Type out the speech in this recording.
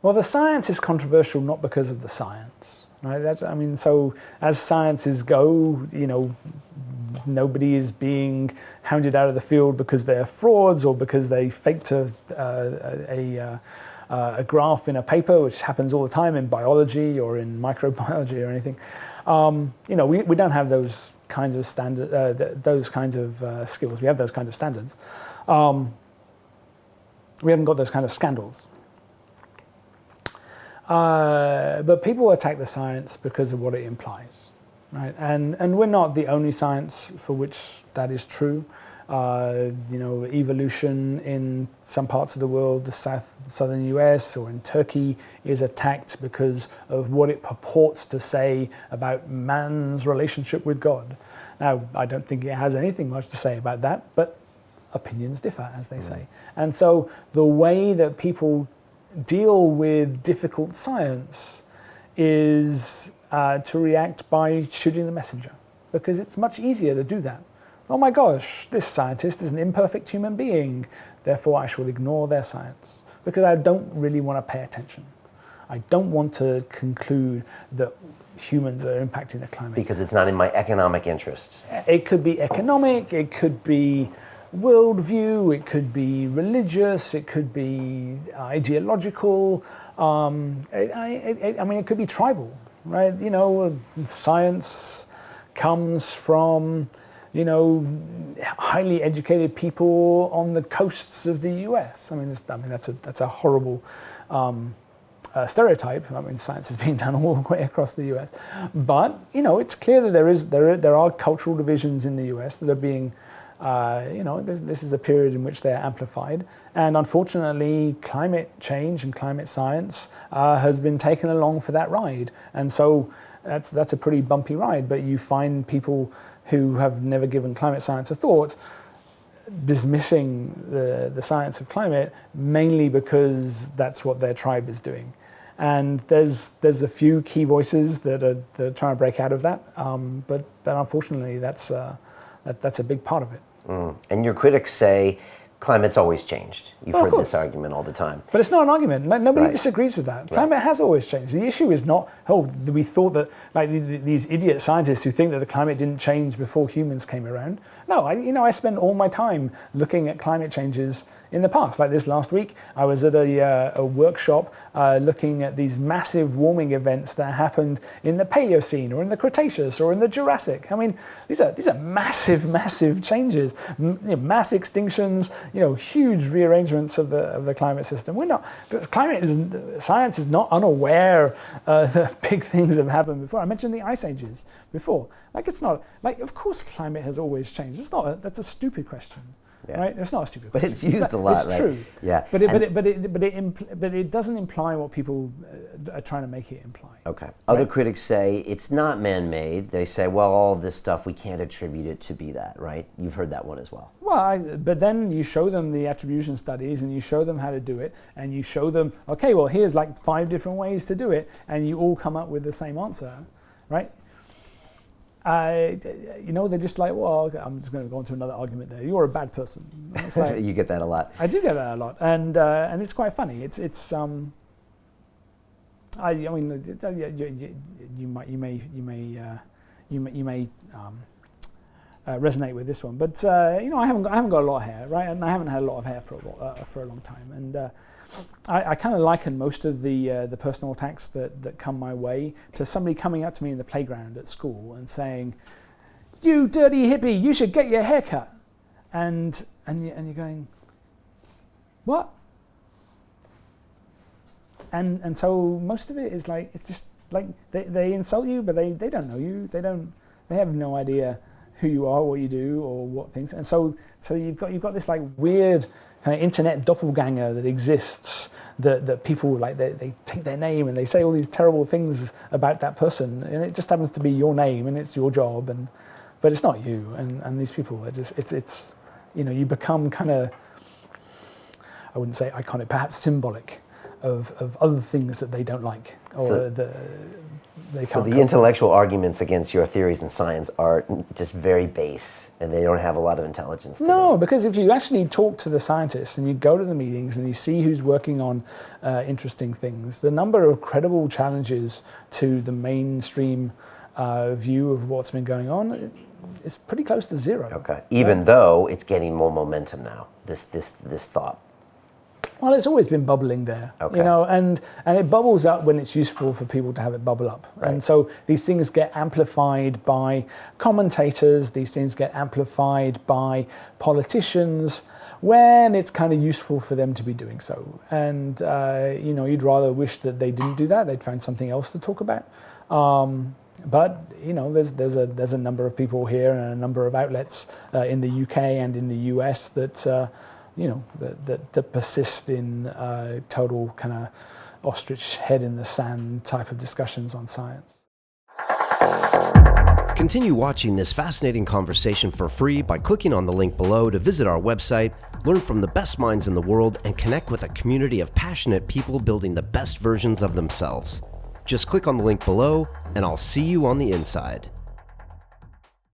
Well, the science is controversial not because of the science, right? So as sciences go, nobody is being hounded out of the field because they're frauds or because they faked a graph in a paper, which happens all the time in biology or in microbiology or anything. We don't have those kinds of skills. We have those kinds of standards. We haven't got those kind of scandals. But people attack the science because of what it implies, right? And we're not the only science for which that is true. Evolution in some parts of the world, the southern US or in Turkey, is attacked because of what it purports to say about man's relationship with God. Now, I don't think it has anything much to say about that, but opinions differ, as they say. And so the way that people deal with difficult science is to react by shooting the messenger, because it's much easier to do that. Oh my gosh, this scientist is an imperfect human being, therefore I shall ignore their science, because I don't really want to pay attention. I don't want to conclude that humans are impacting the climate. Because it's not in my economic interest. It could be economic, it could be worldview, it could be religious, it could be ideological, it could be tribal, right? Science comes from, highly educated people on the coasts of the US. That's a horrible stereotype. Science is being done all the way across the US, but it's clear that there are cultural divisions in the US that are being this is a period in which they're amplified, and unfortunately climate change and climate science has been taken along for that ride, and so that's a pretty bumpy ride. But you find people who have never given climate science a thought dismissing the science of climate, mainly because that's what their tribe is doing. And there's a few key voices that are trying to break out of that, but unfortunately that's a big part of it. And your critics say climate's always changed. You've heard this argument all the time. But it's not an argument. Nobody disagrees with that. Climate has always changed. The issue is not, we thought that, like these idiot scientists who think that the climate didn't change before humans came around. No, I spend all my time looking at climate changes in the past. Like this last week, I was at a workshop looking at these massive warming events that happened in the Paleocene or in the Cretaceous or in the Jurassic. These are massive changes, mass extinctions, huge rearrangements of the climate system. Science is not unaware that big things have happened before. I mentioned the ice ages before. Of course climate has always changed. That's a stupid question. Yeah. Right? It's not a stupid question. But it's used a lot, it's right? True. Yeah. But it doesn't imply what people are trying to make it imply. Okay. Other critics say it's not man-made. They say, well, all of this stuff, we can't attribute it to be that, right? You've heard that one as well. Well, but then you show them the attribution studies and you show them how to do it and you show them, okay, well, here's like 5 different ways to do it, and you all come up with the same answer, right? They're just like, well, I'm just going to go into another argument there. You're a bad person. It's like, you get that a lot. I do get that a lot, and it's quite funny. You may resonate with this one, but I haven't got a lot of hair, right? And I haven't had a lot of hair for a long time, and I kind of liken most of the personal attacks that come my way to somebody coming up to me in the playground at school and saying, "You dirty hippie, you should get your hair cut," and you're going, "What?" And so most of it is like, it's just like they insult you, but they don't know you. They have no idea who you are, what you do, or what things. And so you've got this like weird kind of internet doppelganger that exists, that people like they take their name and they say all these terrible things about that person, and it just happens to be your name and it's your job, but it's not you. And these people are just it's you become kind of, I wouldn't say iconic, perhaps symbolic of other things that they don't like, or they So can't. the intellectual arguments against your theories in science are just very base, and they don't have a lot of intelligence to No, them. because if you actually talk to the scientists and you go to the meetings and you see who's working on interesting things, the number of credible challenges to the mainstream view of what's been going on is pretty close to zero. Okay. Even though it's getting more momentum now, this thought. Well, it's always been bubbling there, Okay. you know, and it bubbles up when it's useful for people to have it bubble up. Right. And so these things get amplified by commentators, these things get amplified by politicians when it's kind of useful for them to be doing so. And, you know, you'd rather wish that they didn't do that, they'd find something else to talk about. But you know, there's a number of people here and a number of outlets in the UK and in the US that you know that persist in total kind of ostrich head in the sand type of discussions on science. Continue watching this fascinating conversation for free by clicking on the link below to visit our website, learn from the best minds in the world, and connect with a community of passionate people building the best versions of themselves. Just click on the link below, and I'll see you on the inside.